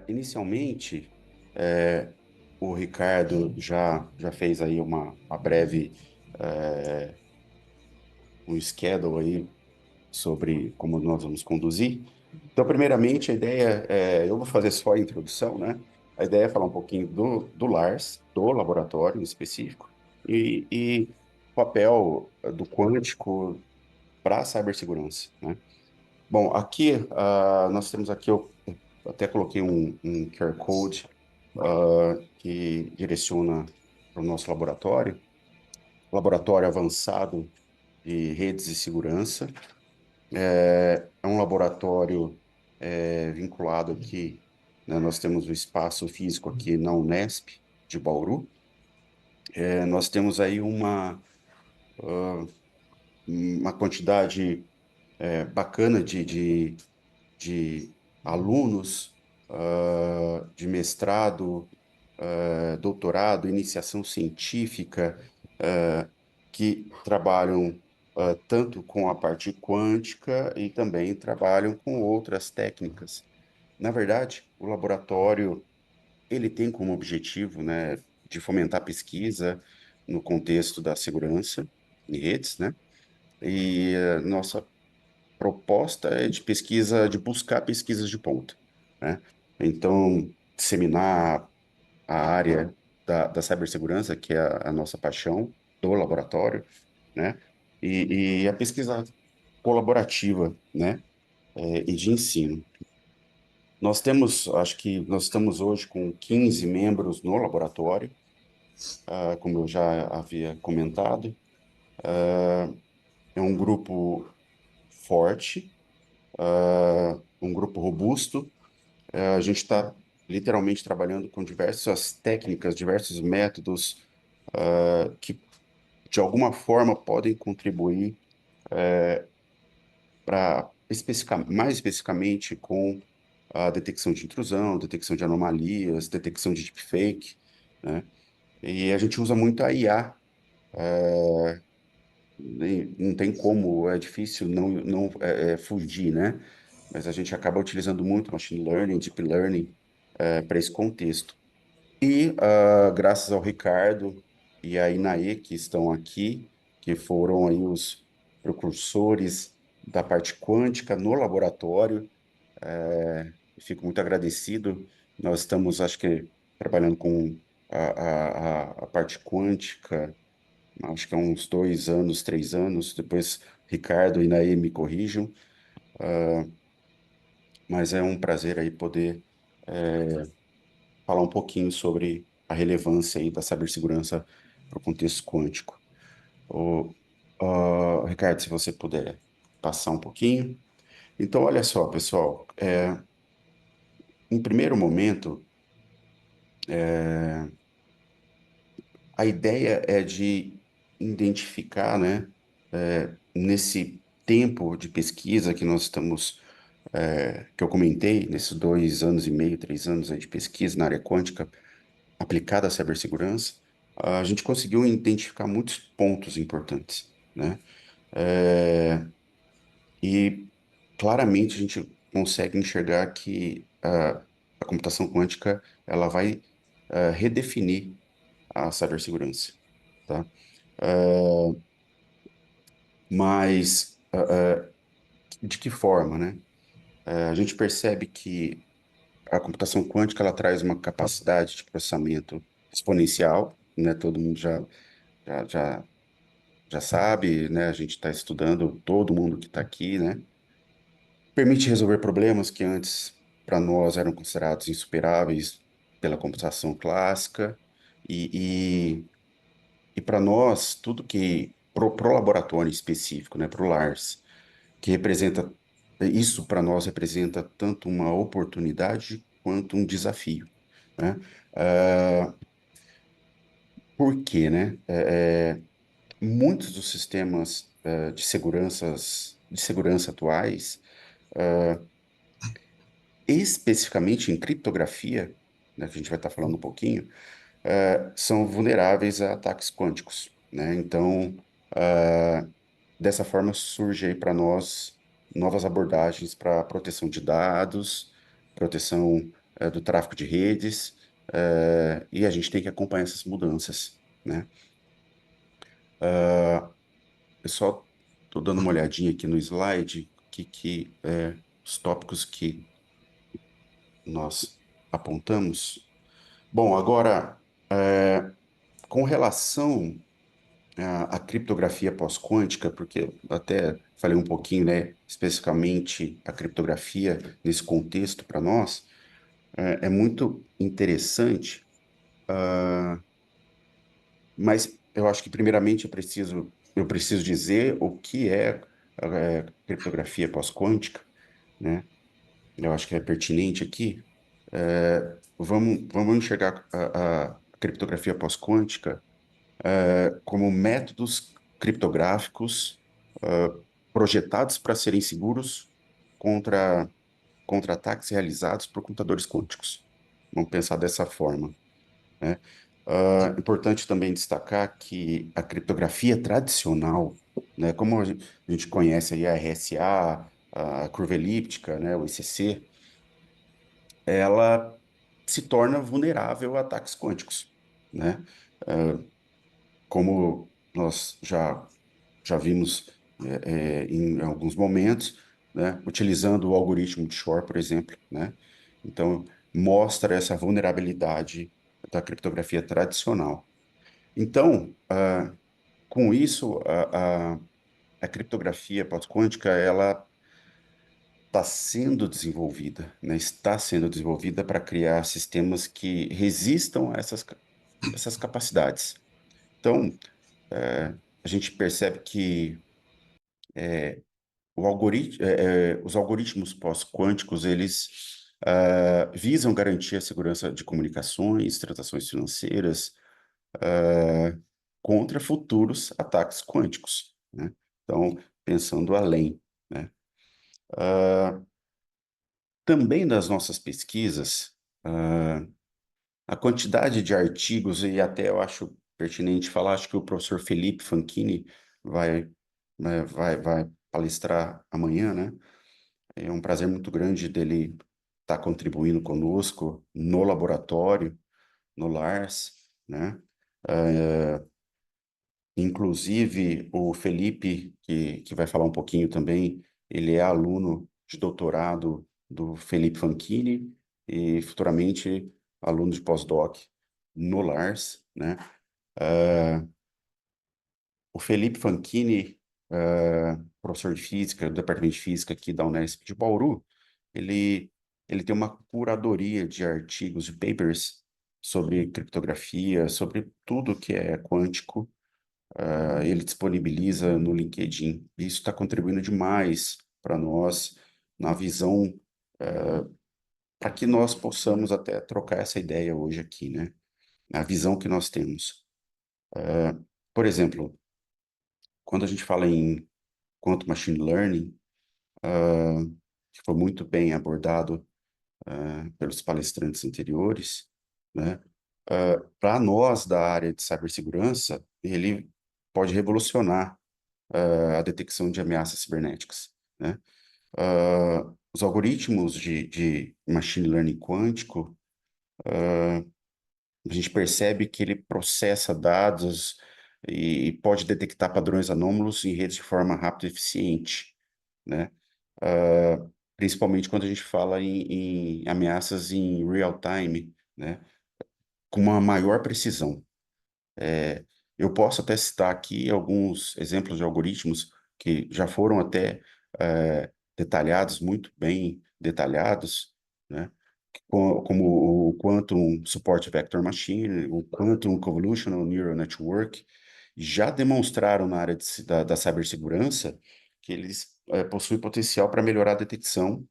Inicialmente, é, o Ricardo já fez aí uma breve, é, um schedule aí sobre como nós vamos conduzir. Então, primeiramente, a ideia eu vou fazer só a introdução, né? A ideia é falar um pouquinho do Lars, do laboratório em específico, e o papel do quântico para a cibersegurança, né? Bom, aqui nós temos aqui, eu até coloquei um QR Code que direciona para o nosso laboratório avançado de redes de segurança. É um laboratório vinculado aqui, né, nós temos o espaço físico aqui na Unesp de Bauru. Nós temos aí uma quantidade bacana de alunos de mestrado, doutorado, iniciação científica, que trabalham tanto com a parte quântica e também trabalham com outras técnicas. Na verdade, o laboratório ele tem como objetivo, né, de fomentar pesquisa no contexto da segurança em redes, né? E nossa proposta é de pesquisa, de buscar pesquisas de ponta, né? Então, disseminar a área da cibersegurança, que é a nossa paixão do laboratório, né? E a pesquisa colaborativa, né? E de ensino. Nós temos, acho que nós estamos hoje com 15 membros no laboratório, como eu já havia comentado. É um grupo forte, um grupo robusto. A gente está literalmente trabalhando com diversas técnicas, diversos métodos, que de alguma forma podem contribuir para mais especificamente com a detecção de intrusão, detecção de anomalias, detecção de deepfake, né? E a gente usa muito a IA. Não tem como, é difícil não fugir, né? Mas a gente acaba utilizando muito machine learning, deep learning, para esse contexto. E graças ao Ricardo e à Inaê, que estão aqui, que foram aí os precursores da parte quântica no laboratório, fico muito agradecido. Nós estamos, acho que, trabalhando com a parte quântica, acho que há uns 2 anos, 3 anos. Depois, Ricardo e Inaê me corrijam, mas é um prazer aí poder falar um pouquinho sobre a relevância aí da cibersegurança para o contexto quântico. O, Ricardo, se você puder passar um pouquinho. Então, olha só, pessoal, em primeiro momento, a ideia é de identificar, né, nesse tempo de pesquisa que nós estamos, que eu comentei, nesses 2 anos e meio, 3 anos aí de pesquisa na área quântica aplicada à cibersegurança, a gente conseguiu identificar muitos pontos importantes, né? E claramente a gente consegue enxergar que a computação quântica ela vai redefinir a cibersegurança, tá? Mas de que forma, né? A gente percebe que a computação quântica ela traz uma capacidade de processamento exponencial, né? Todo mundo já, já, já sabe, né? A gente está estudando, todo mundo que está aqui, né? Permite resolver problemas que antes para nós eram considerados insuperáveis pela computação clássica e para nós tudo que pro laboratório específico, né? Para o Lars que representa, isso para nós representa tanto uma oportunidade quanto um desafio, né? Ah, por quê, né? Muitos dos sistemas de segurança atuais, especificamente em criptografia, né, que a gente vai estar falando um pouquinho, são vulneráveis a ataques quânticos, né? Então, dessa forma surge aí para nós novas abordagens para proteção de dados, proteção do tráfego de redes, e a gente tem que acompanhar essas mudanças, né? Eu só estou dando uma olhadinha aqui no slide, os tópicos que nós apontamos. Bom, agora, com relação à criptografia pós-quântica, porque eu até falei um pouquinho, né, especificamente a criptografia nesse contexto para nós, é muito interessante, mas eu acho que primeiramente eu preciso dizer o que é, criptografia pós-quântica, né? Eu acho que é pertinente aqui. Vamos enxergar a criptografia pós-quântica como métodos criptográficos projetados para serem seguros contra, contra ataques realizados por computadores quânticos. Vamos pensar dessa forma, né? Importante também destacar que a criptografia tradicional, né, como a gente conhece aí a RSA, a curva elíptica, né, o ECC, ela se torna vulnerável a ataques quânticos, né? Como nós já vimos em alguns momentos, né? Utilizando o algoritmo de Shor, por exemplo, né? Então, mostra essa vulnerabilidade da criptografia tradicional. Então, com isso, a criptografia pós-quântica, ela está sendo desenvolvida, né? Está sendo desenvolvida para criar sistemas que resistam a essas capacidades. Então, a gente percebe que os algoritmos pós-quânticos, eles visam garantir a segurança de comunicações, transações financeiras, ah, contra futuros ataques quânticos, né? Então, pensando além, né? Também nas nossas pesquisas, a quantidade de artigos, e até eu acho pertinente falar, acho que o professor Felipe Fanchini vai, vai palestrar amanhã, né? É um prazer muito grande dele estar contribuindo conosco no laboratório, no LARS, né? Inclusive, o Felipe, que vai falar um pouquinho também, ele é aluno de doutorado do Felipe Fanchini e futuramente aluno de pós-doc no LARS, né? O Felipe Fanchini, professor de física, do departamento de física aqui da Unesp de Bauru, ele, ele tem uma curadoria de artigos, de papers sobre criptografia, sobre tudo que é quântico. Ele disponibiliza no LinkedIn. Isso está contribuindo demais para nós, na visão, para que nós possamos até trocar essa ideia hoje aqui, né? A visão que nós temos. Por exemplo, quando a gente fala em quanto machine learning, que foi muito bem abordado pelos palestrantes anteriores, né? Para nós da área de cibersegurança, ele pode revolucionar a detecção de ameaças cibernéticas, né? Os algoritmos de machine learning quântico, a gente percebe que ele processa dados e pode detectar padrões anômalos em redes de forma rápida e eficiente, né? Principalmente quando a gente fala em ameaças em real time, né? Com uma maior precisão. Eu posso até citar aqui alguns exemplos de algoritmos que já foram até detalhados, muito bem detalhados, né? Como o Quantum Support Vector Machine, o Quantum Convolutional Neural Network, já demonstraram na área da cibersegurança que eles possuem potencial para melhorar a detecção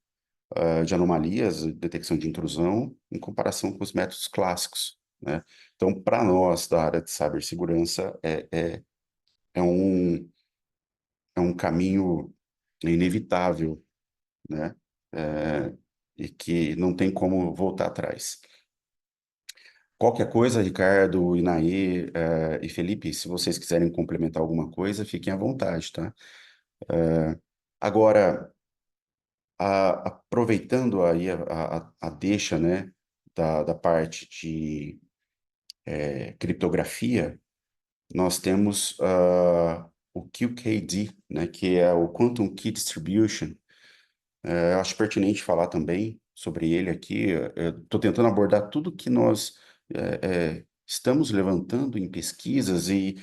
de anomalias, detecção de intrusão, em comparação com os métodos clássicos, né? Então, para nós da área de cibersegurança, é é um caminho inevitável, né? É, e que não tem como voltar atrás. Qualquer coisa, Ricardo, Inaê, e Felipe, se vocês quiserem complementar alguma coisa, fiquem à vontade, tá? Agora, aproveitando aí a deixa, né? da parte de criptografia, nós temos o QKD, né, que é o Quantum Key Distribution. Eu acho pertinente falar também sobre ele aqui. Estou tentando abordar tudo que nós estamos levantando em pesquisas e,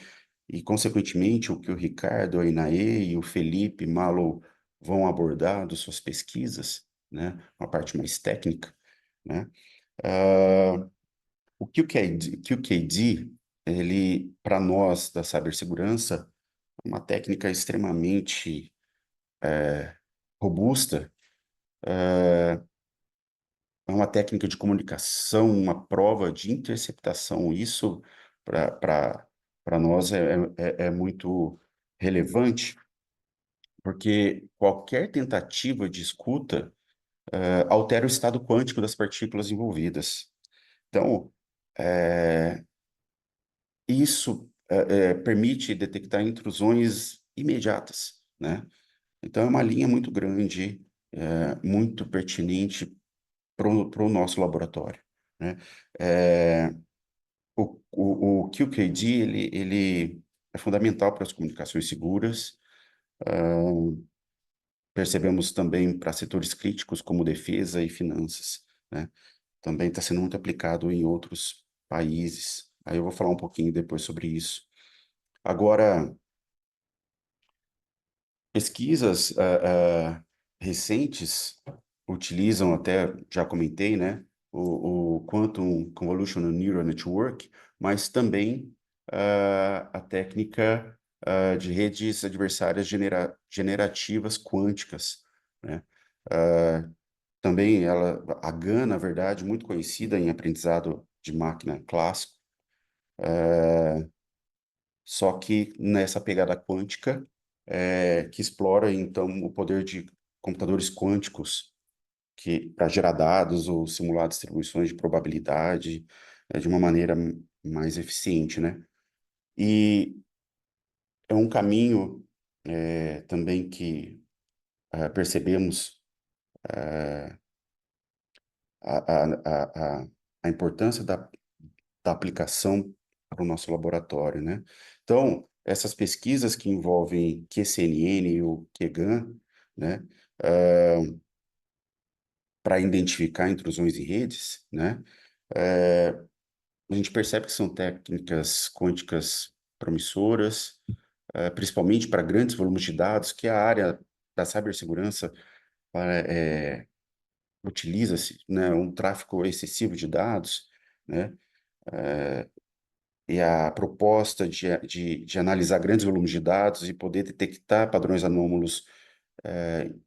consequentemente, o que o Ricardo, a Inaê e o Felipe Malo vão abordar das suas pesquisas, né? Uma parte mais técnica, né? Ah, o QKD, ele, para nós da cibersegurança, é uma técnica extremamente robusta, é uma técnica de comunicação, uma prova de interceptação. Isso, para nós, é muito relevante, porque qualquer tentativa de escuta altera o estado quântico das partículas envolvidas. Então, é, isso permite detectar intrusões imediatas, né? Então, é uma linha muito grande, muito pertinente para o nosso laboratório, né? É, o QKD, ele é fundamental para as comunicações seguras. Percebemos também para setores críticos como defesa e finanças, né? Também está sendo muito aplicado em outros países. Aí eu vou falar um pouquinho depois sobre isso. Agora, pesquisas recentes utilizam até, já comentei, né, o Quantum Convolutional Neural Network, mas também a técnica de redes adversárias generativas quânticas, né? Ah, também a GAN, na verdade, muito conhecida em aprendizado de máquina clássico, só que nessa pegada quântica, que explora, então, o poder de computadores quânticos que para gerar dados ou simular distribuições de probabilidade de uma maneira mais eficiente, né? E é um caminho também que percebemos a, a importância da aplicação para o nosso laboratório, né? Então, essas pesquisas que envolvem QCNN e o QGAN, né, para identificar intrusões em redes, né, a gente percebe que são técnicas quânticas promissoras, principalmente para grandes volumes de dados, que a área da cibersegurança utiliza-se, né, um tráfego excessivo de dados, né, e a proposta de analisar grandes volumes de dados e poder detectar padrões anômalos com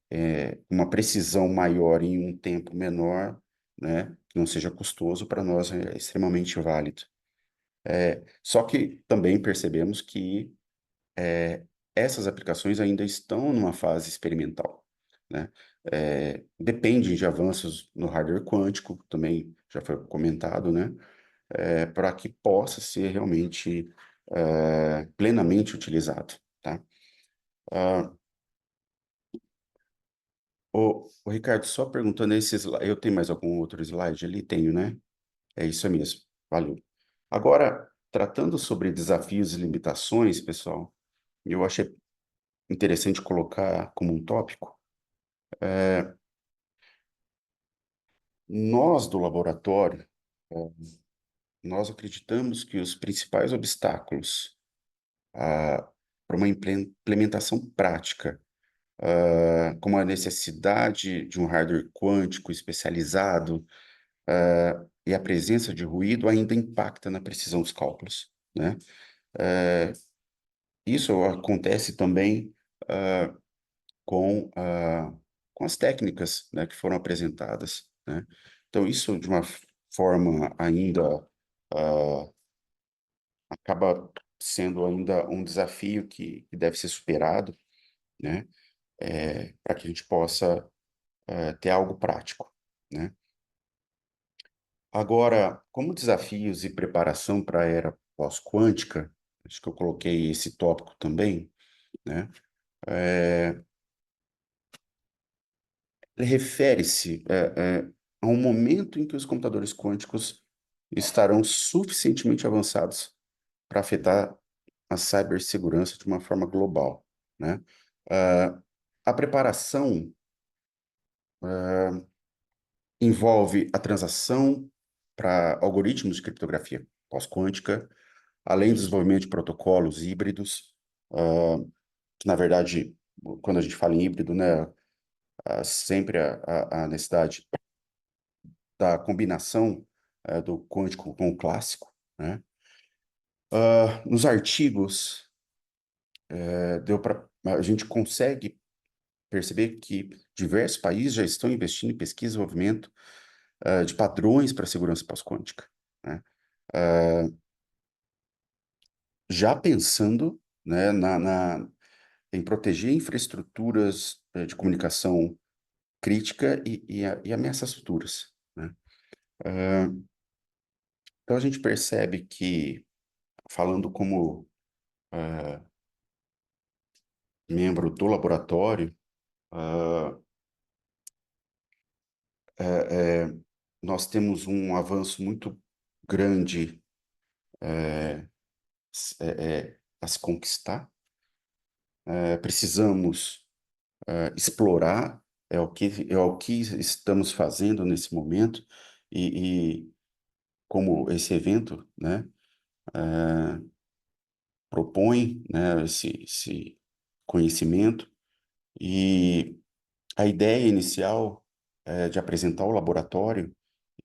uma precisão maior em um tempo menor, né, que não seja custoso, para nós é extremamente válido. Só que também percebemos que essas aplicações ainda estão numa fase experimental, né? Dependem de avanços no hardware quântico, também já foi comentado, né? Para que possa ser realmente plenamente utilizado, tá? Ah, o Ricardo, só perguntando eu tenho mais algum outro slide ali? Tenho, né? É isso mesmo. Valeu. Agora, tratando sobre desafios e limitações, pessoal, eu achei interessante colocar como um tópico. Nós do laboratório, nós acreditamos que os principais obstáculos para uma implementação prática, como a necessidade de um hardware quântico especializado, e a presença de ruído ainda impacta na precisão dos cálculos, né? Isso acontece também com, com as técnicas, né, que foram apresentadas, né? Então, isso de uma forma ainda acaba sendo ainda um desafio que deve ser superado, né? Para que a gente possa ter algo prático, né? Agora, como desafios e preparação para a era pós-quântica, acho que eu coloquei esse tópico também, né? Ele refere-se a um momento em que os computadores quânticos estarão suficientemente avançados para afetar a cibersegurança de uma forma global, né? Ah, a preparação envolve a transação para algoritmos de criptografia pós-quântica, além do desenvolvimento de protocolos híbridos, ah, que, na verdade, quando a gente fala em híbrido, né, sempre a necessidade da combinação do quântico com o clássico, né? Nos artigos, a gente consegue perceber que diversos países já estão investindo em pesquisa e desenvolvimento de padrões para a segurança pós-quântica, né? Já pensando, né, em proteger infraestruturas de comunicação crítica e ameaças futuras, né? Então a gente percebe que, falando como membro do laboratório, ah, é, nós temos um avanço muito grande a se conquistar. Precisamos explorar, é o que estamos fazendo nesse momento, e como esse evento, né, propõe, né, esse conhecimento, e a ideia inicial é de apresentar o laboratório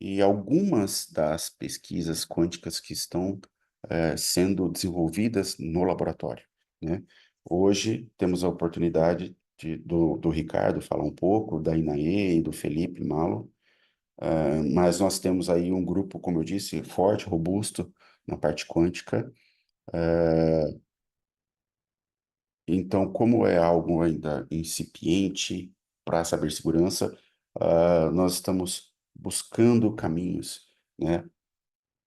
e algumas das pesquisas quânticas que estão sendo desenvolvidas no laboratório, né? Hoje temos a oportunidade do Ricardo falar um pouco, da Inaê e do Felipe Malo, mas nós temos aí um grupo, como eu disse, forte, robusto na parte quântica. Então, como é algo ainda incipiente para a cibersegurança, nós estamos buscando caminhos, né,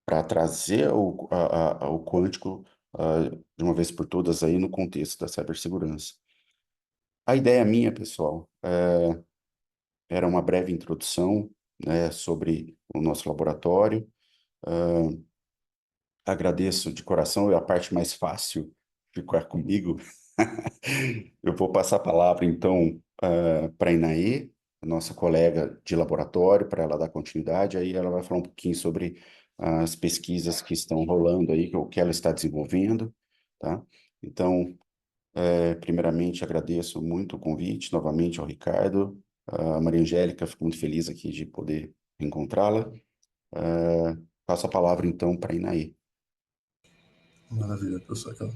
para trazer o quântico, de uma vez por todas aí no contexto da cibersegurança. A ideia minha, pessoal, era uma breve introdução, né, sobre o nosso laboratório. Agradeço de coração, é a parte mais fácil ficar comigo. Eu vou passar a palavra, então, para a Inaê, a nossa colega de laboratório, para ela dar continuidade. Aí ela vai falar um pouquinho sobre as pesquisas que estão rolando aí, o que ela está desenvolvendo, tá? Então, primeiramente, agradeço muito o convite, novamente, ao Ricardo. A Maria Angélica, fico muito feliz aqui de poder encontrá-la. Passo a palavra, então, para a Inaê. Maravilha, professor Aquela.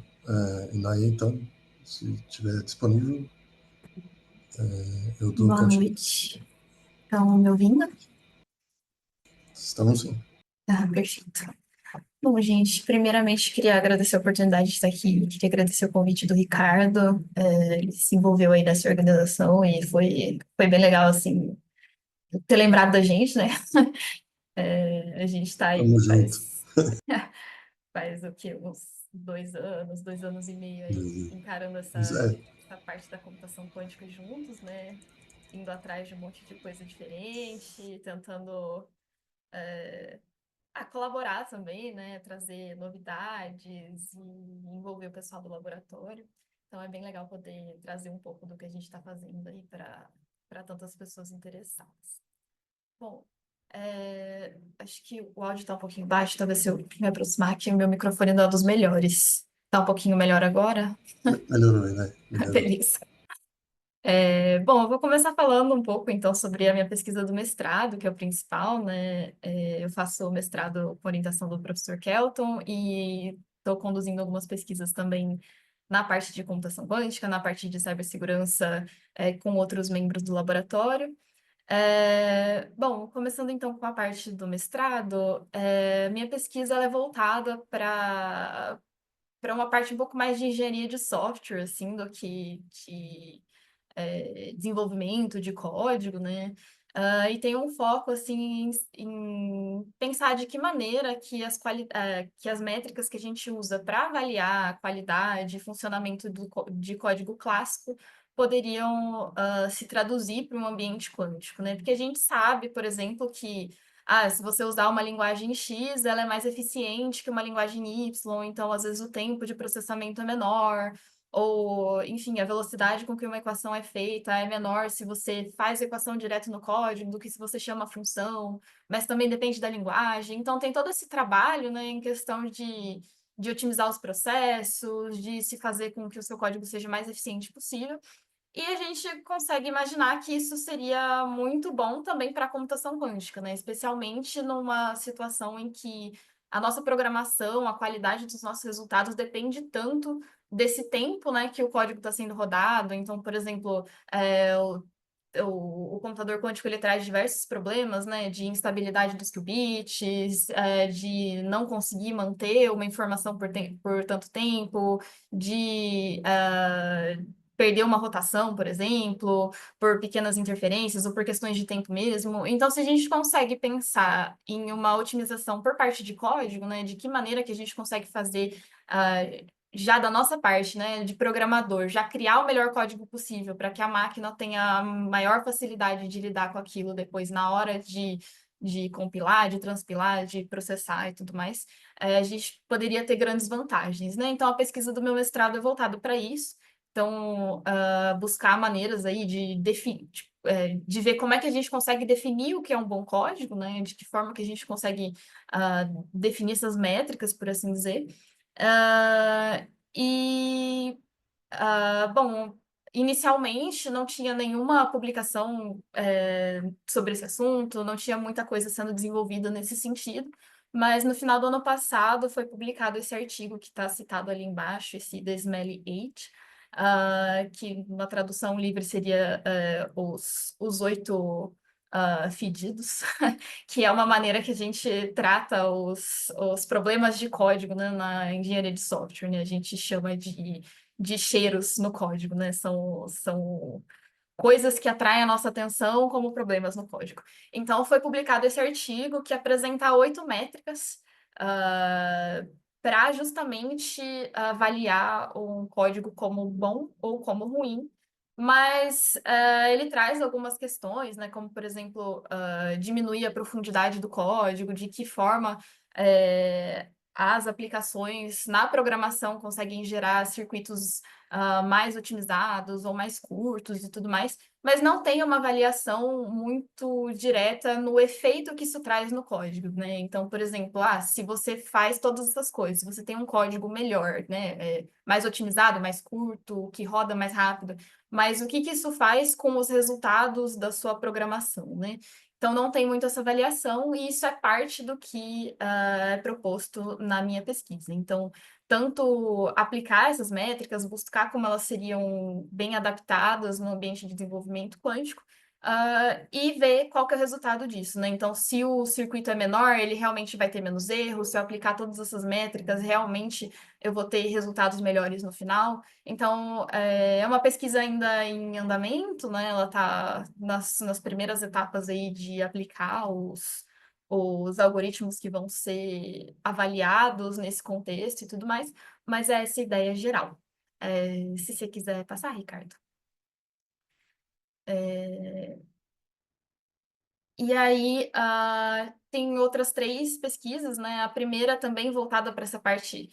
E daí, então, se estiver disponível, eu dou Boa noite. Estão me ouvindo? Estamos sim. Ah, perfeito. Bom, gente, primeiramente queria agradecer a oportunidade de estar aqui, queria agradecer o convite do Ricardo, ele se envolveu aí nessa organização e foi bem legal, assim, ter lembrado da gente, né? A gente está aí Tamo junto. faz o quê? Uns 2 anos e meio aí, encarando É, essa parte da computação quântica juntos, né? Indo atrás de um monte de coisa diferente, tentando colaborar também, né? Trazer novidades e envolver o pessoal do laboratório. Então é bem legal poder trazer um pouco do que a gente está fazendo aí para tantas pessoas interessadas. Bom, acho que o áudio está um pouquinho baixo, talvez se eu me aproximar aqui, o meu microfone não é dos melhores. Tá um pouquinho melhor agora? melhorou, né? Melhorou. Beleza. Bom, eu vou começar falando um pouco, então, sobre a minha pesquisa do mestrado, que é o principal, né? Eu faço mestrado com orientação do professor Kelton e estou conduzindo algumas pesquisas também na parte de computação quântica, na parte de cibersegurança, com outros membros do laboratório. Bom, começando então com a parte do mestrado, minha pesquisa ela é voltada para uma parte um pouco mais de engenharia de software, assim, do que desenvolvimento de código, né? E tem um foco assim em pensar de que maneira que que as métricas que a gente usa para avaliar a qualidade e funcionamento de código clássico poderiam se traduzir para um ambiente quântico, né? Porque a gente sabe, por exemplo, que se você usar uma linguagem X, ela é mais eficiente que uma linguagem Y, então às vezes o tempo de processamento é menor, ou, enfim, a velocidade com que uma equação é feita é menor se você faz a equação direto no código do que se você chama a função, mas também depende da linguagem. Então tem todo esse trabalho, né, em questão de otimizar os processos, de se fazer com que o seu código seja o mais eficiente possível. E a gente consegue imaginar que isso seria muito bom também para a computação quântica, né? Especialmente numa situação em que a nossa programação, a qualidade dos nossos resultados depende tanto desse tempo, né, que o código está sendo rodado. Então, por exemplo, o computador quântico ele traz diversos problemas, né, de instabilidade dos qubits, de não conseguir manter uma informação por tanto tempo, de perder uma rotação, por exemplo, por pequenas interferências ou por questões de tempo mesmo. Então, se a gente consegue pensar em uma otimização por parte de código, né, de que maneira que a gente consegue fazer já da nossa parte, né, de programador, já criar o melhor código possível para que a máquina tenha a maior facilidade de lidar com aquilo depois na hora de compilar, de transpilar, de processar e tudo mais, a gente poderia ter grandes vantagens, né? Então, a pesquisa do meu mestrado é voltada para isso. Então, buscar maneiras aí de definir, de ver como é que a gente consegue definir o que é um bom código, né? De que forma que a gente consegue definir essas métricas, por assim dizer. Ah, e, bom, inicialmente não tinha nenhuma publicação sobre esse assunto, não tinha muita coisa sendo desenvolvida nesse sentido, mas no final do ano passado foi publicado esse artigo que está citado ali embaixo, esse The Smelly Eight, que uma tradução livre seria os 8 fedidos, que é uma maneira que a gente trata os problemas de código, né, na engenharia de software, né? A gente chama de cheiros no código, né? São coisas que atraem a nossa atenção como problemas no código. Então, foi publicado esse artigo que apresenta 8 métricas para justamente avaliar um código como bom ou como ruim. Mas ele traz algumas questões, né, como, por exemplo, diminuir a profundidade do código, de que forma as aplicações na programação conseguem gerar circuitos mais otimizados ou mais curtos e tudo mais, mas não tem uma avaliação muito direta no efeito que isso traz no código, né? Então, por exemplo, se você faz todas essas coisas, se você tem um código melhor, né, mais otimizado, mais curto, que roda mais rápido, mas o que que isso faz com os resultados da sua programação, né? Então, não tem muito essa avaliação, e isso é parte do que é proposto na minha pesquisa. Então, tanto aplicar essas métricas, buscar como elas seriam bem adaptadas no ambiente de desenvolvimento quântico, e ver qual que é o resultado disso, né? Então, se o circuito é menor, ele realmente vai ter menos erros, se eu aplicar todas essas métricas, realmente eu vou ter resultados melhores no final. Então, é uma pesquisa ainda em andamento, né? Ela está nas primeiras etapas aí de aplicar os algoritmos que vão ser avaliados nesse contexto e tudo mais, mas é essa ideia geral. Se você quiser passar, Ricardo. E aí, tem outras 3 pesquisas, né? A primeira também voltada para essa parte.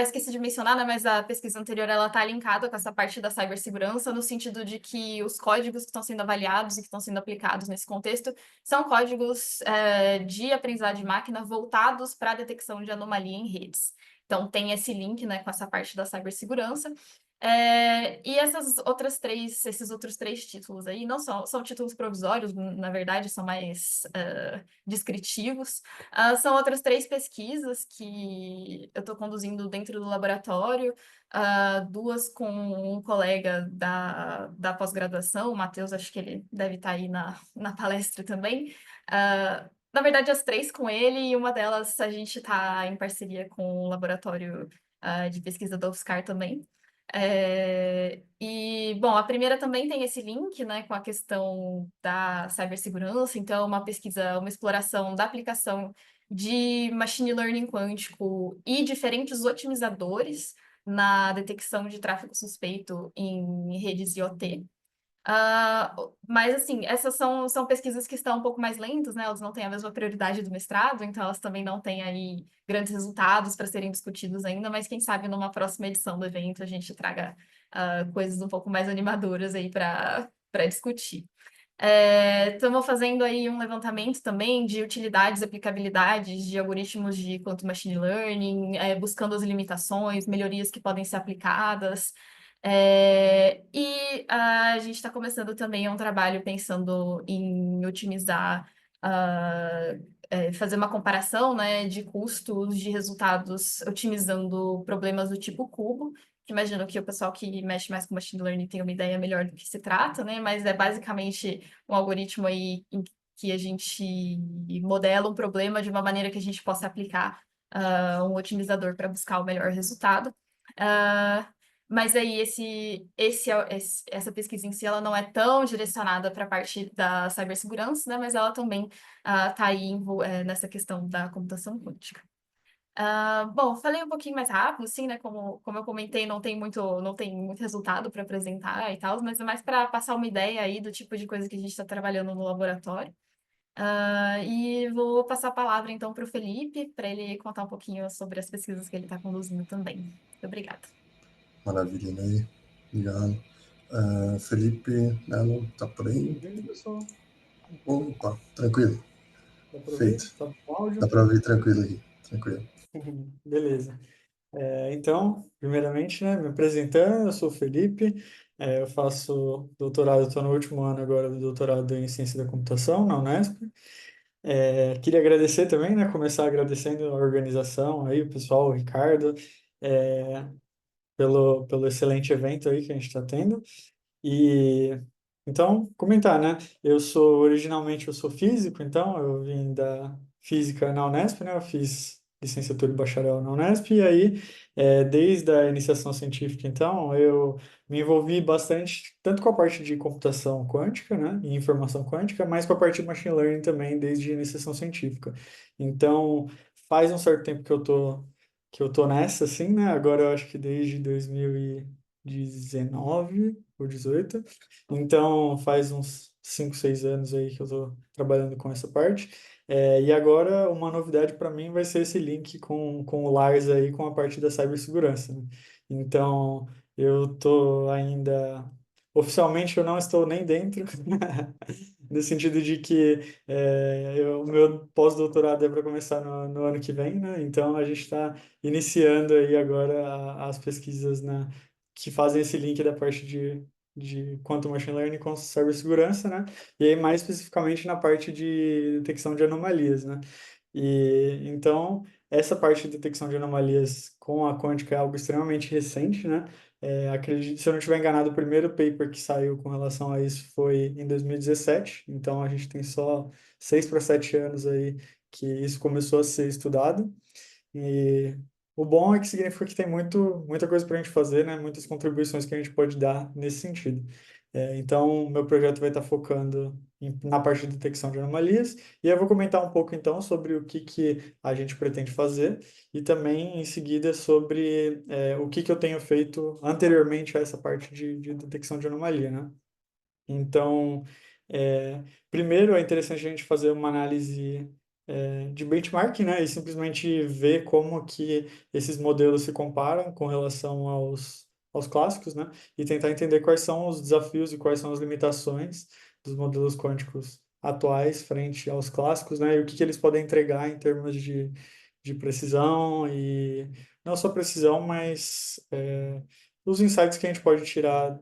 Esqueci de mencionar, né? Mas a pesquisa anterior ela está linkada com essa parte da cibersegurança, no sentido de que os códigos que estão sendo avaliados e que estão sendo aplicados nesse contexto são códigos de aprendizagem de máquina voltados para a detecção de anomalia em redes. Então, tem esse link, né, com essa parte da cibersegurança. E esses outros 3 títulos aí não são títulos provisórios, na verdade, são mais descritivos. São outras 3 pesquisas que eu estou conduzindo dentro do laboratório, 2 com um colega da pós-graduação, o Matheus, acho que ele deve estar aí na palestra também. Na verdade, as 3 com ele, e uma delas a gente está em parceria com o laboratório de pesquisa da UFSCar também. Bom, a primeira também tem esse link, né, com a questão da cibersegurança, então, uma pesquisa, uma exploração da aplicação de machine learning quântico e diferentes otimizadores na detecção de tráfego suspeito em redes IoT. Mas, assim, essas são pesquisas que estão um pouco mais lentas, né? Elas não têm a mesma prioridade do mestrado, então elas também não têm aí grandes resultados para serem discutidos ainda, mas quem sabe numa próxima edição do evento a gente traga coisas um pouco mais animadoras aí para discutir. Estamos fazendo aí um levantamento também de utilidades e aplicabilidades de algoritmos de quantum machine learning, buscando as limitações, melhorias que podem ser aplicadas. E a gente está começando também um trabalho pensando em otimizar, fazer uma comparação, né, de custos de resultados, otimizando problemas do tipo cubo. Imagino que o pessoal que mexe mais com machine learning tem uma ideia melhor do que se trata, né? Mas é basicamente um algoritmo aí em que a gente modela um problema de uma maneira que a gente possa aplicar um otimizador para buscar o melhor resultado. Ah, mas aí essa pesquisa em si ela não é tão direcionada para a parte da cibersegurança, né? Mas ela também está aí nessa questão da computação quântica. Bom, falei um pouquinho mais rápido, assim, né? Como eu comentei, não tem muito resultado para apresentar e tal, mas é mais para passar uma ideia aí do tipo de coisa que a gente está trabalhando no laboratório. E vou passar a palavra então para o Felipe, para ele contar um pouquinho sobre as pesquisas que ele está conduzindo também. Muito obrigada. Maravilha, Ney. Obrigado. Felipe Melo, tá por aí? Ouvindo, pessoal? Opa, tranquilo. Dá para ouvir? Feito. Tá com áudio? Dá para ouvir tranquilo aqui. Tranquilo. Beleza. Então, primeiramente, né, me apresentando, eu sou o Felipe, eu faço doutorado, estou no último ano agora do doutorado em Ciência da Computação na Unesp. Queria agradecer também, né, começar agradecendo a organização aí, o pessoal, o Ricardo, é, pelo excelente evento aí que a gente está tendo. E então, comentar, né? Eu sou físico, então eu vim da física na Unesp, né? Eu fiz licenciatura e bacharel na Unesp e aí, desde a iniciação científica, então, eu me envolvi bastante tanto com a parte de computação quântica, né? E informação quântica, mas com a parte de machine learning também desde a iniciação científica. Então, faz um certo tempo que eu tô nessa, assim, né? Agora eu acho que desde 2019 ou 18. Então, faz uns 5, 6 anos aí que eu estou trabalhando com essa parte. E agora, uma novidade para mim vai ser esse link com o Lars aí, com a parte da cibersegurança, né? Então, eu estou ainda... Oficialmente, eu não estou nem dentro, no sentido de que o meu pós-doutorado é para começar no ano que vem, né? Então, a gente está iniciando aí agora as pesquisas que fazem esse link da parte de quantum machine learning com cibersegurança, né? E aí mais especificamente na parte de detecção de anomalias, né? E então essa parte de detecção de anomalias com a quântica é algo extremamente recente, né? Acredito, se eu não estiver enganado, o primeiro paper que saiu com relação a isso foi em 2017, então a gente tem só 6 para 7 anos aí que isso começou a ser estudado. E o bom é que significa que tem muita coisa para a gente fazer, né? Muitas contribuições que a gente pode dar nesse sentido. Então, meu projeto vai estar focando na parte de detecção de anomalias, e eu vou comentar um pouco então sobre o que a gente pretende fazer, e também em seguida sobre o que eu tenho feito anteriormente a essa parte de detecção de anomalia, né? Então, primeiro é interessante a gente fazer uma análise de benchmarking, né, e simplesmente ver como que esses modelos se comparam com relação aos clássicos, né, e tentar entender quais são os desafios e quais são as limitações dos modelos quânticos atuais frente aos clássicos, né, e o que eles podem entregar em termos de precisão e não só precisão, mas os insights que a gente pode tirar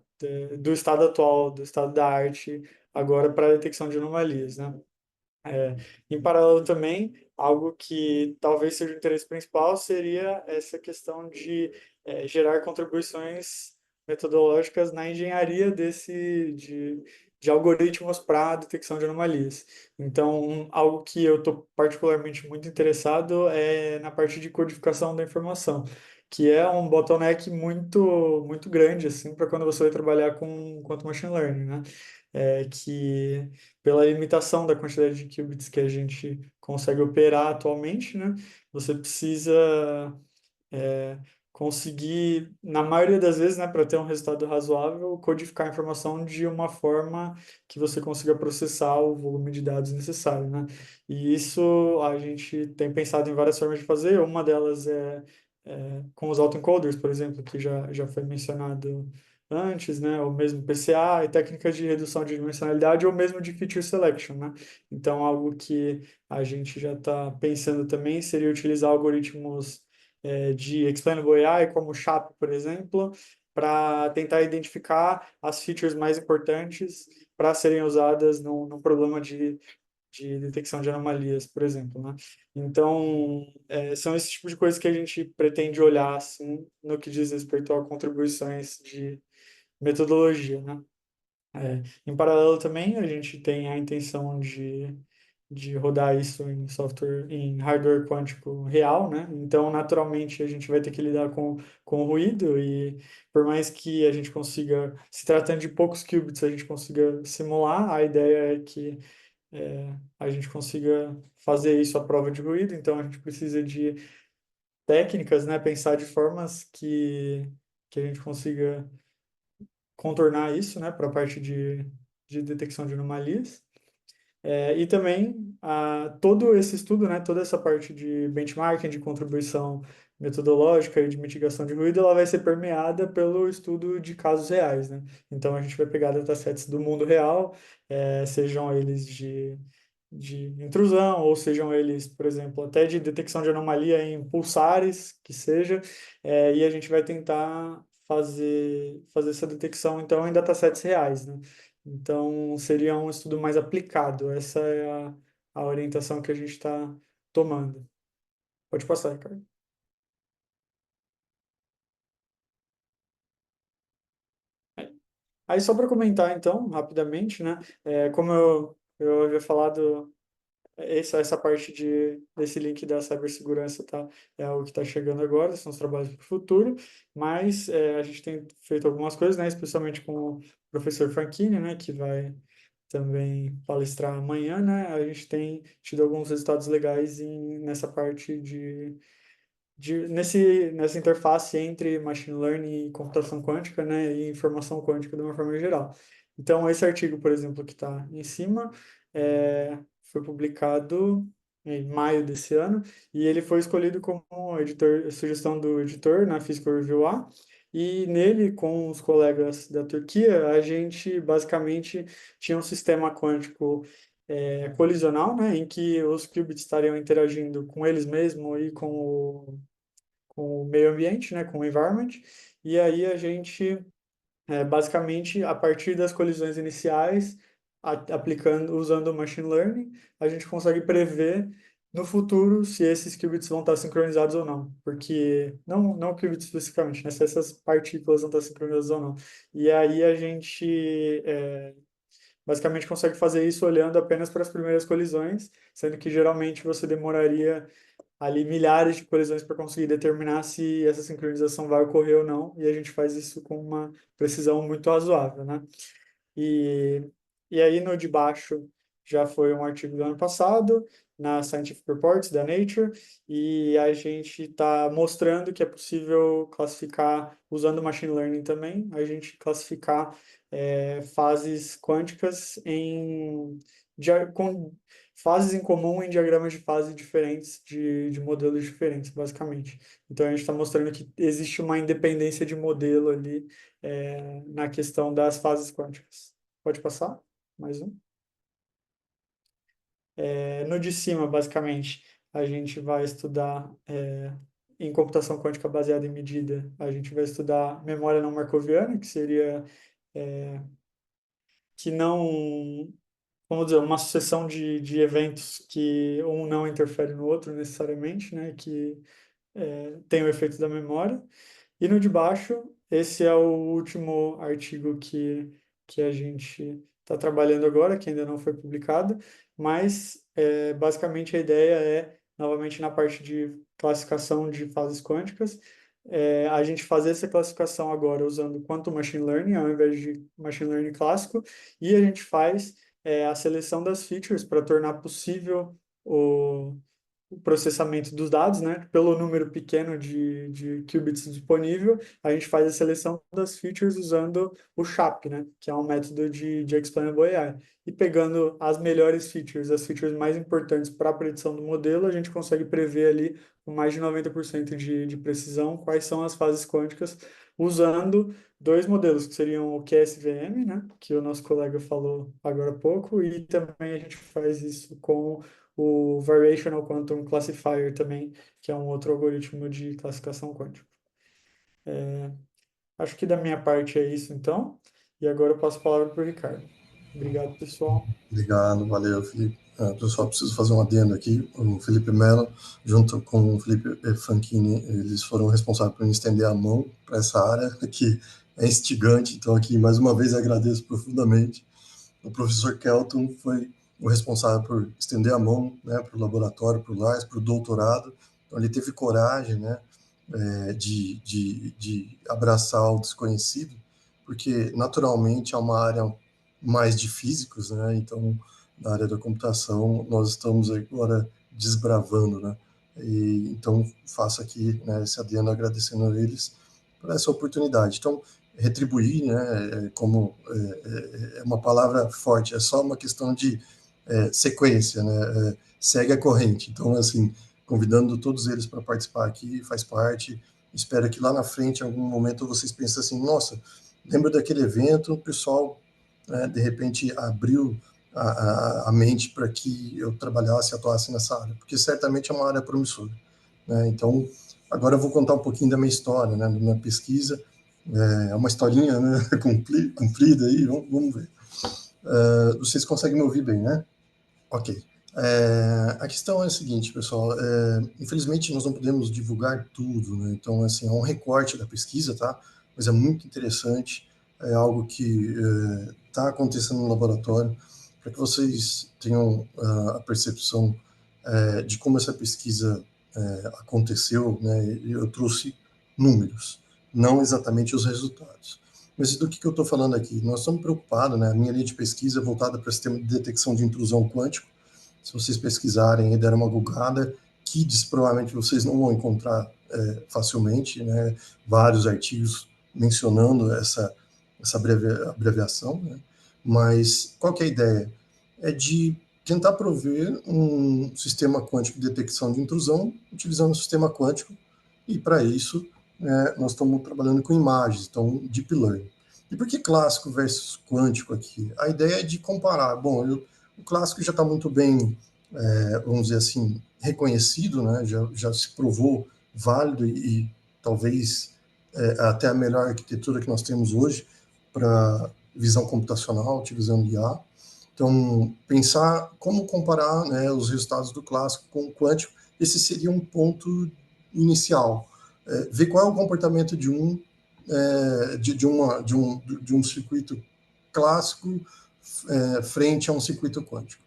do estado atual, do estado da arte, agora para a detecção de anomalias, né? É, Em paralelo também, algo que talvez seja o interesse principal seria essa questão de gerar contribuições metodológicas na engenharia de algoritmos para detecção de anomalias. Então, algo que eu estou particularmente muito interessado é na parte de codificação da informação, que é um bottleneck muito, muito grande assim, para quando você vai trabalhar com quantum machine learning, né? Que pela limitação da quantidade de qubits que a gente consegue operar atualmente, né? Você precisa conseguir, na maioria das vezes, né, para ter um resultado razoável, codificar a informação de uma forma que você consiga processar o volume de dados necessário, né? E isso a gente tem pensado em várias formas de fazer. Uma delas é com os autoencoders, por exemplo, que já foi mencionado antes, né? Ou mesmo PCA e técnicas de redução de dimensionalidade ou mesmo de feature selection, né? Então, algo que a gente já está pensando também seria utilizar algoritmos de Explainable AI, como o SHAP, por exemplo, para tentar identificar as features mais importantes para serem usadas num problema de detecção de anomalias, por exemplo, né? Então, são esse tipo de coisas que a gente pretende olhar, assim, no que diz respeito a contribuições de metodologia, né? Em paralelo também, a gente tem a intenção de rodar isso em software, em hardware quântico real, né? Então, naturalmente, a gente vai ter que lidar com o ruído e por mais que a gente consiga, se tratando de poucos qubits, a gente consiga simular, a ideia é que a gente consiga fazer isso à prova de ruído, então a gente precisa de técnicas, né? Pensar de formas que a gente consiga contornar isso, né? Para a parte de detecção de anomalias. E também todo esse estudo, né, toda essa parte de benchmarking, de contribuição metodológica e de mitigação de ruído, ela vai ser permeada pelo estudo de casos reais, né? Então a gente vai pegar datasets do mundo real, sejam eles de intrusão, ou sejam eles, por exemplo, até de detecção de anomalia em pulsares, que seja, e a gente vai tentar fazer essa detecção, então, em datasets reais, né? Então, seria um estudo mais aplicado. Essa é a orientação que a gente está tomando. Pode passar, Ricardo. Aí, só para comentar, então, rapidamente, né? Como eu havia falado, essa parte desse link da cibersegurança é o que está chegando agora, são os trabalhos para o futuro, mas a gente tem feito algumas coisas, né? Especialmente com o professor Franchini, né? Que vai também palestrar amanhã, né? A gente tem tido alguns resultados legais nessa parte nessa interface entre machine learning e computação quântica, né? E informação quântica de uma forma geral. Então, esse artigo, por exemplo, que está em cima, foi publicado em maio desse ano, e ele foi escolhido como editor, sugestão do editor na Physical Review A, e nele, com os colegas da Turquia, a gente basicamente tinha um sistema quântico colisional, né, em que os qubits estariam interagindo com eles mesmos e com o meio ambiente, né, com o environment, e aí a gente basicamente, a partir das colisões iniciais, aplicando, usando o machine learning, a gente consegue prever no futuro se esses qubits vão estar sincronizados ou não. Porque, não qubits especificamente, né? Se essas partículas vão estar sincronizadas ou não. E aí a gente basicamente consegue fazer isso olhando apenas para as primeiras colisões, sendo que geralmente você demoraria ali milhares de colisões para conseguir determinar se essa sincronização vai ocorrer ou não, e a gente faz isso com uma precisão muito razoável, né? E, e aí no de baixo já foi um artigo do ano passado, na Scientific Reports da Nature, e a gente está mostrando que é possível classificar, usando machine learning também, a gente classificar fases quânticas com fases em comum em diagramas de fase diferentes, de modelos diferentes, basicamente. Então a gente está mostrando que existe uma independência de modelo ali na questão das fases quânticas. Pode passar? Mais um. No de cima, basicamente, a gente vai estudar em computação quântica baseada em medida, a gente vai estudar memória não markoviana, que seria que não, vamos dizer, uma sucessão de eventos que um não interfere no outro necessariamente, né, que tem o efeito da memória. E no de baixo, esse é o último artigo que a gente está trabalhando agora, que ainda não foi publicado, mas basicamente a ideia novamente na parte de classificação de fases quânticas, a gente fazer essa classificação agora usando quantum machine learning ao invés de machine learning clássico, e a gente faz a seleção das features para tornar possível o processamento dos dados, né? Pelo número pequeno de qubits disponível, a gente faz a seleção das features usando o SHAP, né? Que é um método de Explainable AI. E pegando as melhores features, as features mais importantes para a predição do modelo, a gente consegue prever ali com mais de 90% de precisão quais são as fases quânticas, usando dois modelos, que seriam o QSVM, né? Que o nosso colega falou agora há pouco, e também a gente faz isso com o Variational Quantum Classifier também, que é um outro algoritmo de classificação quântica. Acho que da minha parte é isso, então. E agora eu passo a palavra para o Ricardo. Obrigado, pessoal. Obrigado, valeu, Felipe. Pessoal, preciso fazer um adendo aqui. O Felipe Mello, junto com o Felipe Fanchini, eles foram responsáveis por me estender a mão para essa área, que é instigante. Então, aqui, mais uma vez, agradeço profundamente. O professor Kelton foi o responsável por estender a mão, né, para o laboratório, para o LARS, para o doutorado. Então, ele teve coragem, né, de abraçar o desconhecido, porque, naturalmente, é uma área mais de físicos, né? Então, na área da computação, nós estamos agora desbravando, né? E, então, faço aqui, né, esse adendo agradecendo a eles por essa oportunidade. Então, retribuir, né, como é uma palavra forte, é só uma questão de sequência, né? Segue a corrente. Então, assim, convidando todos eles para participar aqui, faz parte. Espero que lá na frente, em algum momento, vocês pensem assim, nossa, lembro daquele evento, o pessoal, né, de repente, abriu a mente para que eu trabalhasse, atuasse nessa área, porque certamente é uma área promissora, né? Então, agora eu vou contar um pouquinho da minha história, né, da minha pesquisa. É uma historinha, né, comprida aí, vamos ver. Vocês conseguem me ouvir bem, né? Ok. A questão é a seguinte, pessoal. Infelizmente, nós não podemos divulgar tudo, né? Então, assim, é um recorte da pesquisa, tá? Mas é muito interessante. É algo que está acontecendo no laboratório, para que vocês tenham a percepção de como essa pesquisa aconteceu, né? Eu trouxe números, não exatamente os resultados. Mas do que eu estou falando aqui? Nós estamos preocupados, né? A minha linha de pesquisa é voltada para o sistema de detecção de intrusão quântico. Se vocês pesquisarem e derem uma googada, KIDS provavelmente vocês não vão encontrar facilmente, né? Vários artigos mencionando essa abreviação, né? Mas qual que é a ideia? É de tentar prover um sistema quântico de detecção de intrusão utilizando o sistema quântico, e para isso nós estamos trabalhando com imagens, então Deep Learning. E por que clássico versus quântico aqui? A ideia é de comparar. Bom, o clássico já está muito bem, vamos dizer assim, reconhecido, né? Já se provou válido e talvez até a melhor arquitetura que nós temos hoje para visão computacional, utilizando IA. Então, pensar como comparar, né, os resultados do clássico com o quântico, esse seria um ponto inicial. Ver qual é o comportamento de um circuito clássico frente a um circuito quântico.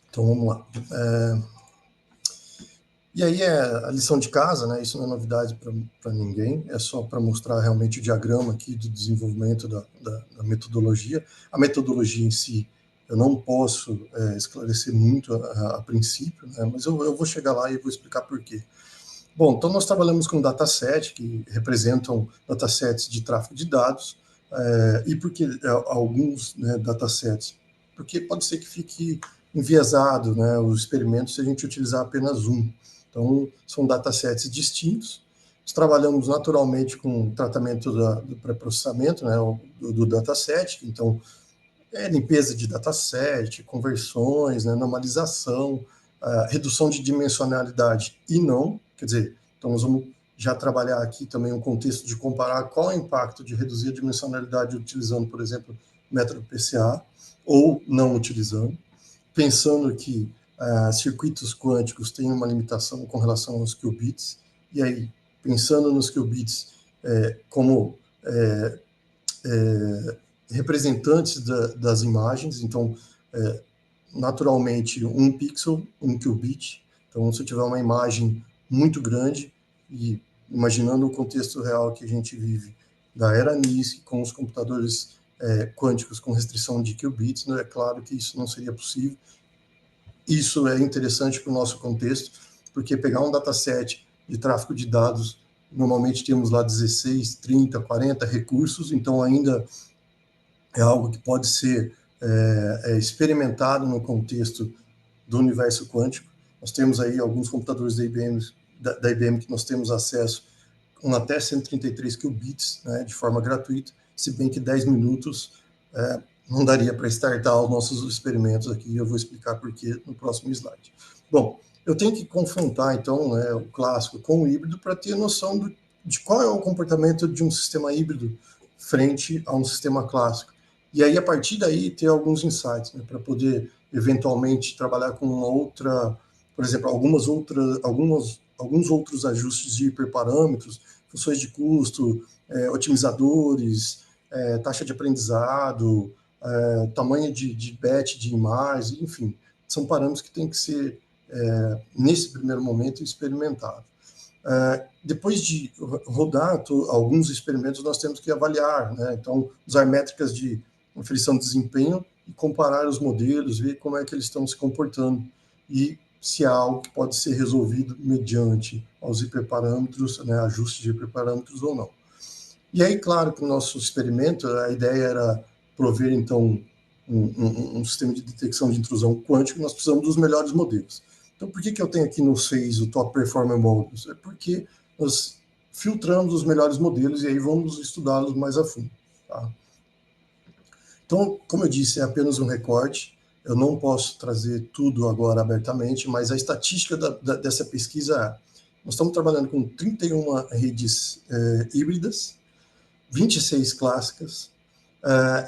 Então, vamos lá. E aí a lição de casa, né? Isso não é novidade para ninguém, é só para mostrar realmente o diagrama aqui do desenvolvimento da metodologia. A metodologia em si, eu não posso esclarecer muito a princípio, né? Mas eu vou chegar lá e vou explicar por quê. Bom, então nós trabalhamos com dataset, que representam datasets de tráfego de dados, e por que alguns, né, datasets? Porque pode ser que fique enviesado, né, os experimentos se a gente utilizar apenas um. Então, são datasets distintos. Nós trabalhamos naturalmente com o tratamento do pré-processamento, né, do dataset, então, limpeza de dataset, conversões, né, normalização, redução de dimensionalidade e não, quer dizer, então nós vamos já trabalhar aqui também um contexto de comparar qual é o impacto de reduzir a dimensionalidade utilizando, por exemplo, método PCA ou não utilizando, pensando que circuitos quânticos têm uma limitação com relação aos qubits, e aí, pensando nos qubits como representantes das imagens, então, naturalmente, um pixel, um qubit. Então, se eu tiver uma imagem muito grande, e imaginando o contexto real que a gente vive da era NISQ, com os computadores quânticos com restrição de qubits, né, é claro que isso não seria possível. isso é interessante para o nosso contexto, porque pegar um dataset de tráfego de dados, normalmente temos lá 16, 30, 40 recursos, então ainda é algo que pode ser experimentado no contexto do universo quântico. Nós temos aí alguns computadores da IBM que nós temos acesso com até 133 qubits, né, de forma gratuita, se bem que 10 minutos não daria para startar os nossos experimentos aqui, eu vou explicar por quê no próximo slide. Bom, eu tenho que confrontar, então, né, o clássico com o híbrido para ter noção de qual é o comportamento de um sistema híbrido frente a um sistema clássico. E aí, a partir daí, ter alguns insights, né, para poder, eventualmente, trabalhar com outra, por exemplo, alguns outros ajustes de hiperparâmetros, funções de custo, otimizadores, taxa de aprendizado, tamanho de batch de imagens, enfim, são parâmetros que têm que ser, nesse primeiro momento, experimentados. Depois de rodar alguns experimentos, nós temos que avaliar, né? Então, usar métricas de aferição de desempenho e comparar os modelos, ver como é que eles estão se comportando e se há algo que pode ser resolvido mediante aos hiperparâmetros, né, ajustes de hiperparâmetros ou não. E aí, claro, que o nosso experimento, a ideia era prover, então, um sistema de detecção de intrusão quântica, nós precisamos dos melhores modelos. Então, por que eu tenho aqui no 6 o Top Performer Models? É porque nós filtramos os melhores modelos e aí vamos estudá-los mais a fundo. Tá? Então, como eu disse, é apenas um recorte, eu não posso trazer tudo agora abertamente, mas a estatística dessa pesquisa é, nós estamos trabalhando com 31 redes híbridas, 26 clássicas,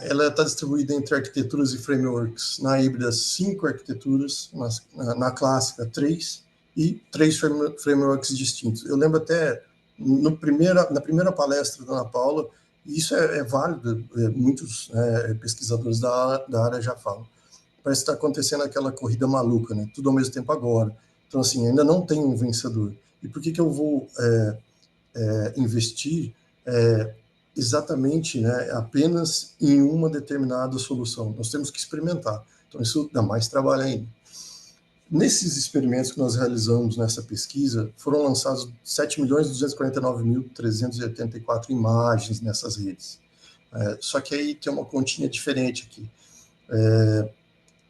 ela está distribuída entre arquiteturas e frameworks. Na híbrida, 5 arquiteturas, na clássica, 3, e 3 frameworks distintos. Eu lembro até, na primeira palestra da Ana Paula, e isso é válido, muitos pesquisadores da área já falam. Parece que está acontecendo aquela corrida maluca, né? Tudo ao mesmo tempo agora. Então, assim, ainda não tem um vencedor. E por que eu vou investir exatamente, né, apenas em uma determinada solução? Nós temos que experimentar. Então, isso dá mais trabalho ainda. Nesses experimentos que nós realizamos nessa pesquisa, foram lançados 7.249.384 imagens nessas redes. Só que aí tem uma continha diferente aqui.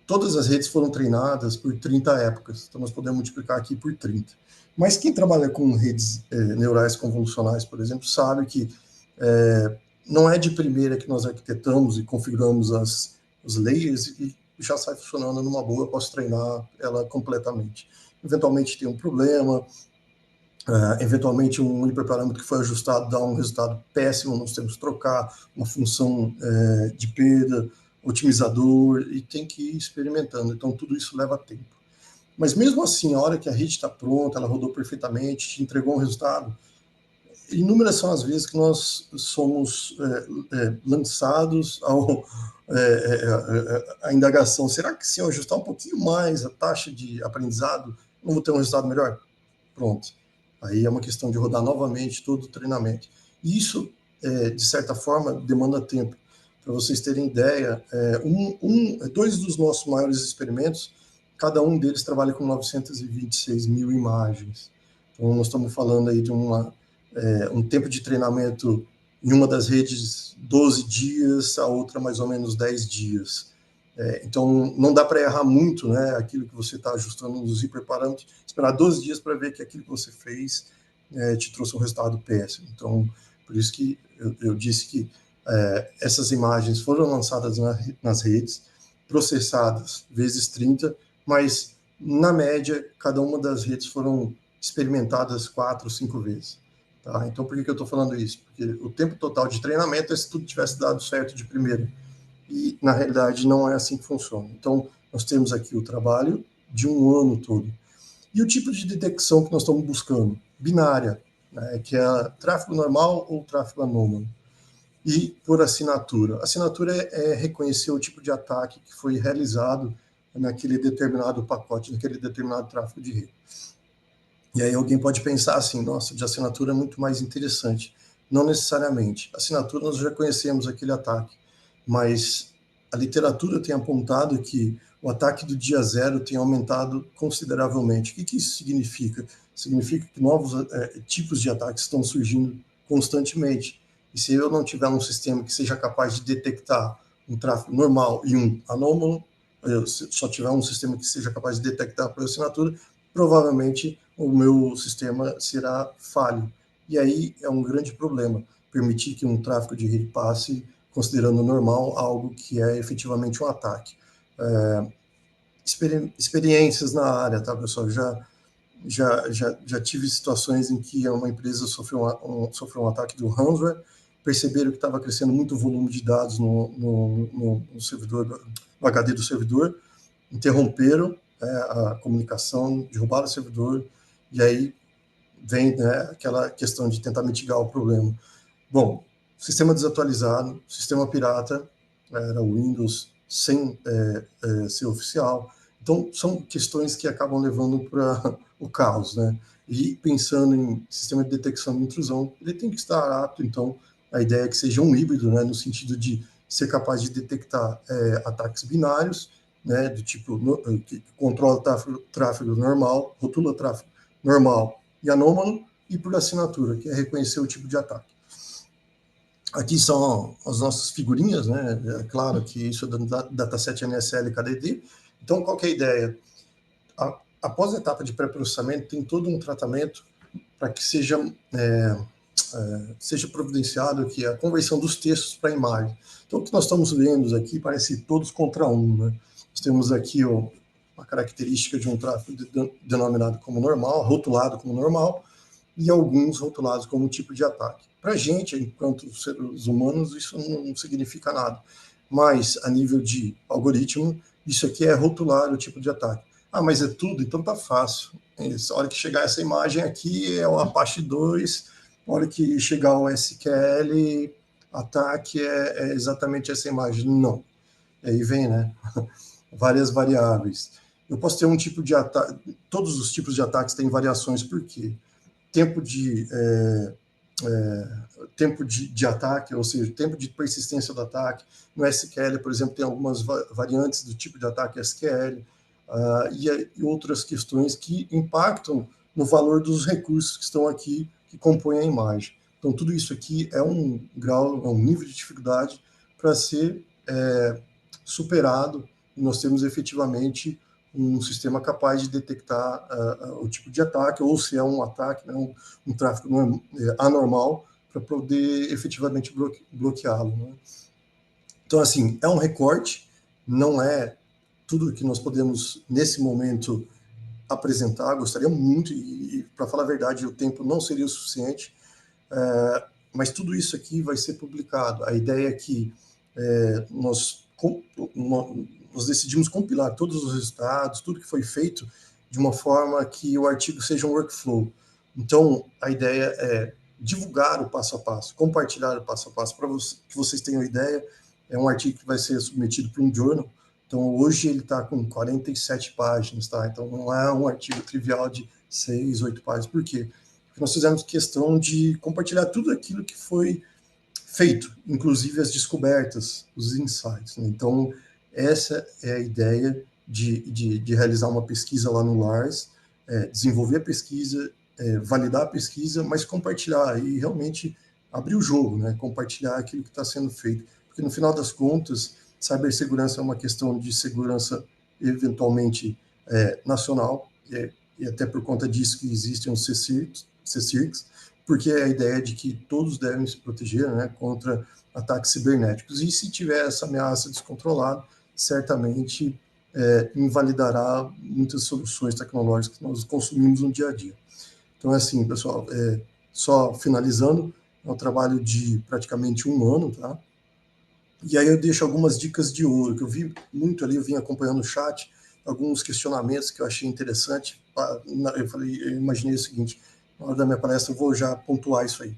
Todas as redes foram treinadas por 30 épocas, então nós podemos multiplicar aqui por 30. Mas quem trabalha com redes neurais convolucionais, por exemplo, sabe que não é de primeira que nós arquitetamos e configuramos os layers e já sai funcionando numa boa, eu posso treinar ela completamente. Eventualmente tem um problema, eventualmente um hiperparâmetro que foi ajustado dá um resultado péssimo, nós temos que trocar uma função de perda, otimizador, e tem que ir experimentando. Então, tudo isso leva tempo. Mas mesmo assim, a hora que a rede está pronta, ela rodou perfeitamente, te entregou um resultado, inúmeras são as vezes que nós somos lançados à indagação, será que se eu ajustar um pouquinho mais a taxa de aprendizado, não vou ter um resultado melhor? Pronto. Aí é uma questão de rodar novamente todo o treinamento. E isso, de certa forma, demanda tempo. Para vocês terem ideia, dois dos nossos maiores experimentos, cada um deles trabalha com 926 mil imagens. Então, nós estamos falando aí de um tempo de treinamento em uma das redes 12 dias, a outra mais ou menos 10 dias. Então, não dá para errar muito, né, aquilo que você está ajustando nos hiperparâmetros, esperar 12 dias para ver que aquilo que você fez te trouxe um resultado péssimo. Então, por isso que eu disse que essas imagens foram lançadas nas redes, processadas vezes 30, mas, na média, cada uma das redes foram experimentadas 4 ou 5 vezes. Tá? Então, por que eu estou falando isso? Porque o tempo total de treinamento é se tudo tivesse dado certo de primeira. E, na realidade, não é assim que funciona. Então, nós temos aqui o trabalho de um ano todo. E o tipo de detecção que nós estamos buscando? Binária, né, que é tráfego normal ou tráfego anômalo. E por assinatura. Assinatura é reconhecer o tipo de ataque que foi realizado naquele determinado pacote, naquele determinado tráfego de rede. E aí alguém pode pensar assim, nossa, de assinatura é muito mais interessante. Não necessariamente. Assinatura nós já conhecemos aquele ataque, mas a literatura tem apontado que o ataque do dia zero tem aumentado consideravelmente. O que isso significa? Significa que novos tipos de ataques estão surgindo constantemente. E se eu não tiver um sistema que seja capaz de detectar um tráfego normal e um anômalo, eu só tiver um sistema que seja capaz de detectar por assinatura, provavelmente o meu sistema será falho. E aí é um grande problema, permitir que um tráfego de rede passe considerando normal algo que é efetivamente um ataque. Experiências na área, tá, pessoal? Já tive situações em que uma empresa sofreu um ataque do ransomware, perceberam que estava crescendo muito volume de dados no servidor, no HD do servidor, interromperam a comunicação, derrubaram o servidor, e aí vem, né, aquela questão de tentar mitigar o problema. Bom, sistema desatualizado, sistema pirata, era o Windows sem ser oficial. Então, são questões que acabam levando para o caos, né? E pensando em sistema de detecção de intrusão, ele tem que estar apto, então, a ideia é que seja um híbrido, né, no sentido de ser capaz de detectar ataques binários, né, do tipo que controla tráfego normal, rotula tráfego normal e anômalo, e por assinatura, que é reconhecer o tipo de ataque. Aqui são as nossas figurinhas, né? É claro que isso é do dataset NSL KDD. Então, qual que é a ideia? Após a etapa de pré-processamento, tem todo um tratamento para que seja providenciado aqui a conversão dos textos para imagem. Então, o que nós estamos vendo aqui parece todos contra um, né? Nós temos aqui uma característica de um tráfego denominado como normal, rotulado como normal, e alguns rotulados como tipo de ataque. Para a gente, enquanto seres humanos, isso não significa nada. Mas, a nível de algoritmo, isso aqui é rotular o tipo de ataque. Ah, mas é tudo? Então tá fácil. A hora que chegar essa imagem aqui é o Apache 2, a hora que chegar o SQL, ataque é exatamente essa imagem. Não. Aí vem, né? Várias variáveis. Eu posso ter um tipo de ataque, todos os tipos de ataques têm variações, por quê? Tempo de ataque, ou seja, tempo de persistência do ataque. No SQL, por exemplo, tem algumas variantes do tipo de ataque SQL, e outras questões que impactam no valor dos recursos que estão aqui, que compõem a imagem. Então, tudo isso aqui é um grau, é um nível de dificuldade para ser superado, e nós temos efetivamente um sistema capaz de detectar o tipo de ataque, ou se é um ataque, né, um tráfego anormal, para poder efetivamente bloqueá-lo, né? Então, assim, é um recorte, não é tudo que nós podemos, nesse momento, apresentar. Gostaria muito, e para falar a verdade, o tempo não seria o suficiente, mas tudo isso aqui vai ser publicado. A ideia é que nós decidimos compilar todos os resultados, tudo que foi feito, de uma forma que o artigo seja um workflow. Então, a ideia é divulgar o passo a passo, compartilhar o passo a passo, para que vocês tenham ideia. É um artigo que vai ser submetido para um journal. Então, hoje ele está com 47 páginas, tá? Então, não é um artigo trivial de 6, 8 páginas. Por quê? Porque nós fizemos questão de compartilhar tudo aquilo que foi feito, inclusive as descobertas, os insights, né? Então, essa é a ideia de realizar uma pesquisa lá no Lars, desenvolver a pesquisa, validar a pesquisa, mas compartilhar e realmente abrir o jogo, né? Compartilhar aquilo que está sendo feito. Porque, no final das contas, cibersegurança é uma questão de segurança, eventualmente, nacional, e até por conta disso que existem os CSIRCs, porque é a ideia de que todos devem se proteger, né, contra ataques cibernéticos. E se tiver essa ameaça descontrolada, certamente invalidará muitas soluções tecnológicas que nós consumimos no dia a dia. Então, é assim, pessoal, só finalizando, é um trabalho de praticamente um ano, tá? E aí eu deixo algumas dicas de ouro, que eu vi muito ali, eu vim acompanhando o chat, alguns questionamentos que eu achei interessante. Eu imaginei o seguinte: na hora da minha palestra eu vou já pontuar isso aí.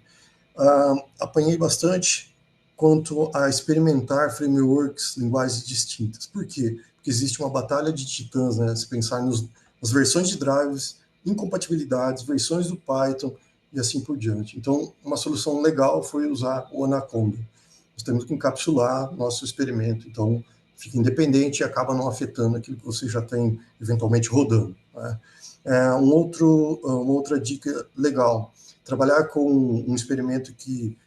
Apanhei bastante quanto a experimentar frameworks, linguagens distintas. Por quê? Porque existe uma batalha de titãs, né? Se pensar nas versões de drivers, incompatibilidades, versões do Python e assim por diante. Então, uma solução legal foi usar o Anaconda. Nós temos que encapsular nosso experimento. Então, fica independente e acaba não afetando aquilo que você já tem eventualmente rodando, né? Uma outra dica legal, trabalhar com um experimento que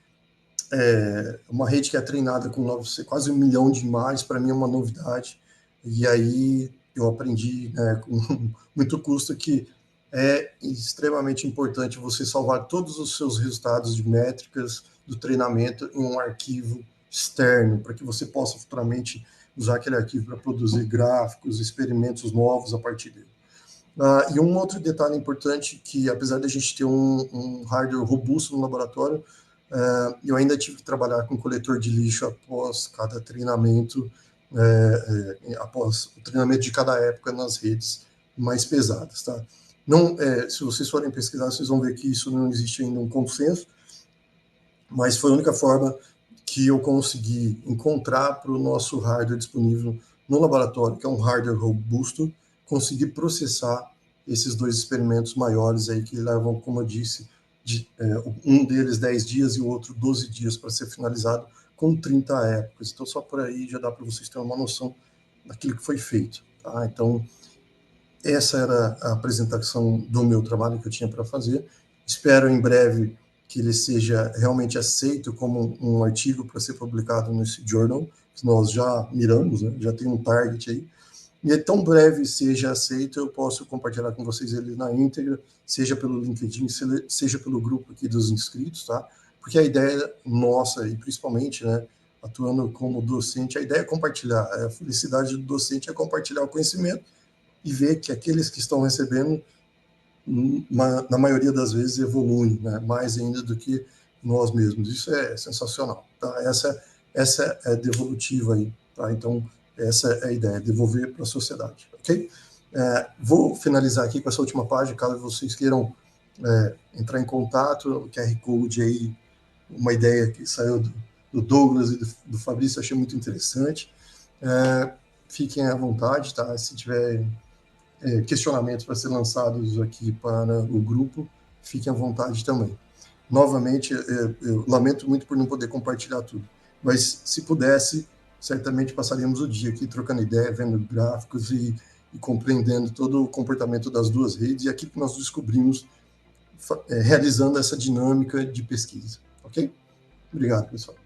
uma rede que é treinada com quase 1 milhão de imagens, para mim é uma novidade, e aí eu aprendi, né, com muito custo, que é extremamente importante você salvar todos os seus resultados de métricas do treinamento em um arquivo externo, para que você possa futuramente usar aquele arquivo para produzir gráficos, experimentos novos a partir dele. E um outro detalhe importante, que apesar de a gente ter um hardware robusto no laboratório, eu ainda tive que trabalhar com coletor de lixo após cada treinamento, após o treinamento de cada época nas redes mais pesadas, tá? Não, se vocês forem pesquisar, vocês vão ver que isso não existe ainda um consenso, mas foi a única forma que eu consegui encontrar para o nosso hardware disponível no laboratório, que é um hardware robusto, conseguir processar esses 2 experimentos maiores aí, que levam, como eu disse, um deles 10 dias e o outro 12 dias para ser finalizado, com 30 épocas. Então, só por aí já dá para vocês terem uma noção daquilo que foi feito, tá? Então, essa era a apresentação do meu trabalho que eu tinha para fazer. Espero em breve que ele seja realmente aceito como um artigo para ser publicado nesse journal, que nós já miramos, né? Já tem um target aí. E tão breve seja aceito, eu posso compartilhar com vocês ele na íntegra, seja pelo LinkedIn, seja pelo grupo aqui dos inscritos, tá? Porque a ideia nossa, e principalmente, né, atuando como docente, a ideia é compartilhar. A felicidade do docente é compartilhar o conhecimento e ver que aqueles que estão recebendo, na maioria das vezes, evoluem, né, mais ainda do que nós mesmos. Isso é sensacional, tá? Essa é devolutiva aí, tá? Então, essa é a ideia, devolver para a sociedade, ok? Vou finalizar aqui com essa última página, caso vocês queiram entrar em contato, o QR Code aí, uma ideia que saiu do Douglas e do Fabrício, achei muito interessante. Fiquem à vontade, tá? Se tiver questionamentos para ser lançados aqui para o grupo, fiquem à vontade também. Novamente, eu lamento muito por não poder compartilhar tudo, mas se pudesse, certamente passaríamos o dia aqui trocando ideia, vendo gráficos e compreendendo todo o comportamento das 2 redes e aquilo que nós descobrimos realizando essa dinâmica de pesquisa, ok? Obrigado, pessoal.